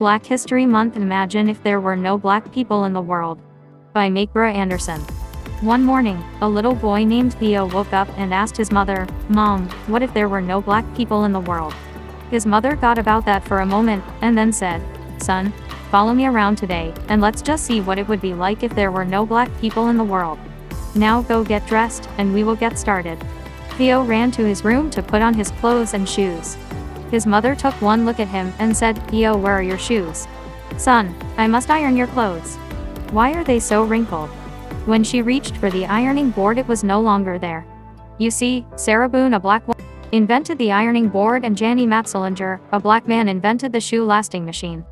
Black History Month. Imagine if there were no black people in the world. By Makebra Anderson. One morning, a little boy named Theo woke up and asked his mother, "Mom, what if there were no black people in the world?" His mother thought about that for a moment, and then said, "Son, follow me around today, and let's just see what it would be like if there were no black people in the world. Now go get dressed, and we will get started." Theo ran to his room to put on his clothes and shoes. His mother took one look at him and said, "Theo, where are your shoes?" "Son, I must iron your clothes. Why are they so wrinkled?" When she reached for the ironing board, it was no longer there. You see, Sarah Boone, a black woman, invented the ironing board, and Janny Matzelinger, a black man, invented the shoe lasting machine.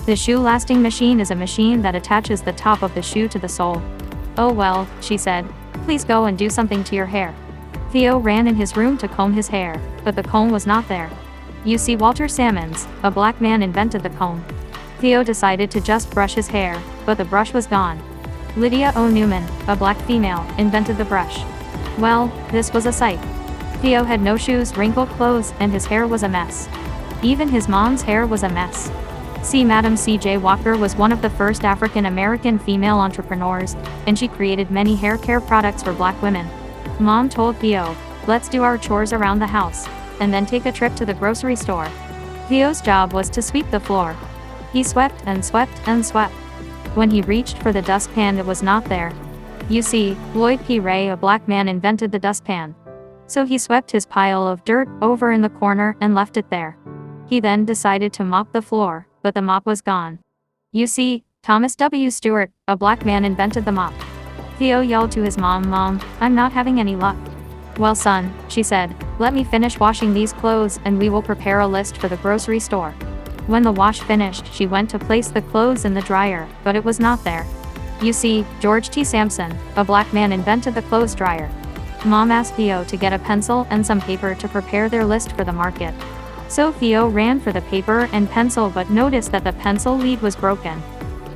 The shoe lasting machine is a machine that attaches the top of the shoe to the sole. "Oh well," she said, "please go and do something to your hair." Theo ran in his room to comb his hair, but the comb was not there. You see, Walter Sammons, a black man, invented the comb. Theo decided to just brush his hair, but the brush was gone. Lydia O. Newman, a black female, invented the brush. Well, this was a sight. Theo had no shoes, wrinkled clothes, and his hair was a mess. Even his mom's hair was a mess. See, Madam C.J. Walker was one of the first African-American female entrepreneurs, and she created many hair care products for black women. Mom told Theo, "Let's do our chores around the house, and then take a trip to the grocery store." Theo's job was to sweep the floor. He swept and swept and swept. When he reached for the dustpan, it was not there. You see, Lloyd P. Ray, a black man, invented the dustpan. So he swept his pile of dirt over in the corner and left it there. He then decided to mop the floor, but the mop was gone. You see, Thomas W. Stewart, a black man, invented the mop. Theo yelled to his mom, "Mom, I'm not having any luck." "Well, son," she said, "let me finish washing these clothes and we will prepare a list for the grocery store." When the wash finished, she went to place the clothes in the dryer, but it was not there. You see, George T. Sampson, a black man, invented the clothes dryer. Mom asked Theo to get a pencil and some paper to prepare their list for the market. So Theo ran for the paper and pencil, but noticed that the pencil lead was broken.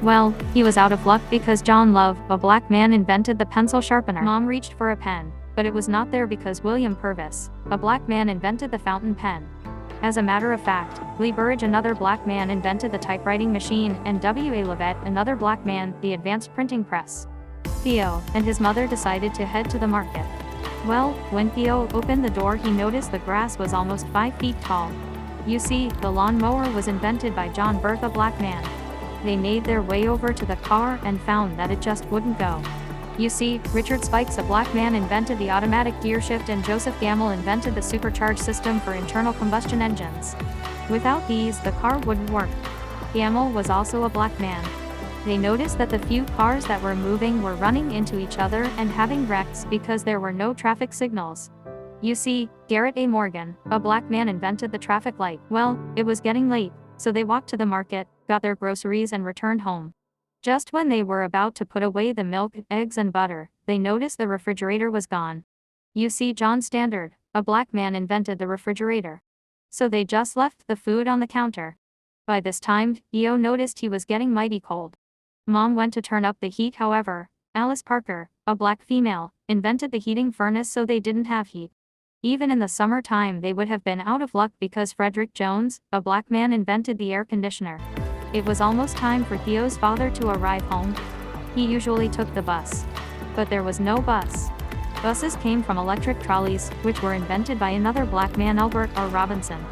Well, he was out of luck because John Love, a black man, invented the pencil sharpener. Mom reached for a pen, but it was not there because William Purvis, a black man, invented the fountain pen. As a matter of fact, Lee Burridge, another black man, invented the typewriting machine, and W.A. Leavitt, another black man, the advanced printing press. Theo and his mother decided to head to the market. Well, when Theo opened the door, he noticed the grass was almost 5 feet tall. You see, the lawn mower was invented by John Berth, a black man. They made their way over to the car and found that it just wouldn't go. You see, Richard Spikes, a black man, invented the automatic gear shift, and Joseph Gamble invented the supercharged system for internal combustion engines. Without these, the car wouldn't work. Gamble was also a black man. They noticed that the few cars that were moving were running into each other and having wrecks because there were no traffic signals. You see, Garrett A. Morgan, a black man, invented the traffic light. Well, it was getting late, so they walked to the market, got their groceries, and returned home. Just when they were about to put away the milk, eggs, and butter, they noticed the refrigerator was gone. You see, John Standard, a black man, invented the refrigerator. So they just left the food on the counter. By this time, Theo noticed he was getting mighty cold. Mom went to turn up the heat. However, Alice Parker, a black female, invented the heating furnace, so they didn't have heat. Even in the summertime, they would have been out of luck because Frederick Jones, a black man, invented the air conditioner. It was almost time for Theo's father to arrive home. He usually took the bus. But there was no bus. Buses came from electric trolleys, which were invented by another black man, Albert R. Robinson.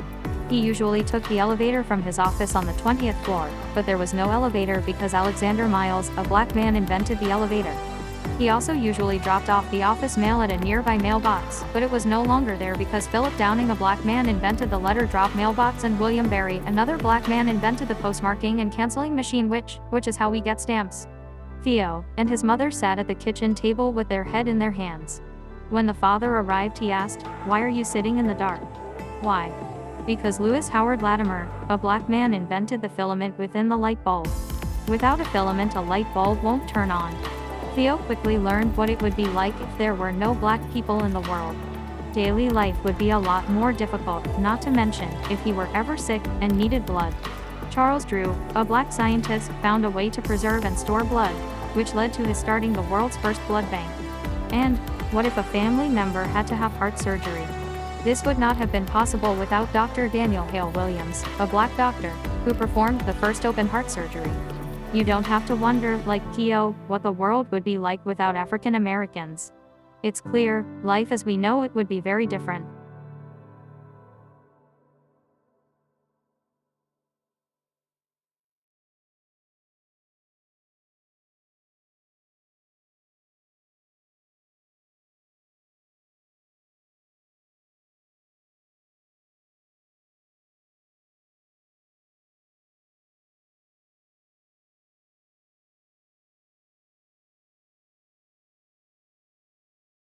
He usually took the elevator from his office on the 20th floor, but there was no elevator because Alexander Miles, a black man, invented the elevator. He also usually dropped off the office mail at a nearby mailbox, but it was no longer there because Philip Downing, a black man, invented the letter drop mailbox, and William Barry, another black man, invented the postmarking and canceling machine, which is how we get stamps. Theo and his mother sat at the kitchen table with their head in their hands. When the father arrived, he asked, "Why are you sitting in the dark?" "Why?" "Because Lewis Howard Latimer, a black man, invented the filament within the light bulb. Without a filament, a light bulb won't turn on." Theo quickly learned what it would be like if there were no black people in the world. Daily life would be a lot more difficult, not to mention if he were ever sick and needed blood. Charles Drew, a black scientist, found a way to preserve and store blood, which led to his starting the world's first blood bank. And what if a family member had to have heart surgery? This would not have been possible without Dr. Daniel Hale Williams, a black doctor, who performed the first open heart surgery. You don't have to wonder, like Theo, what the world would be like without African Americans. It's clear, life as we know it would be very different.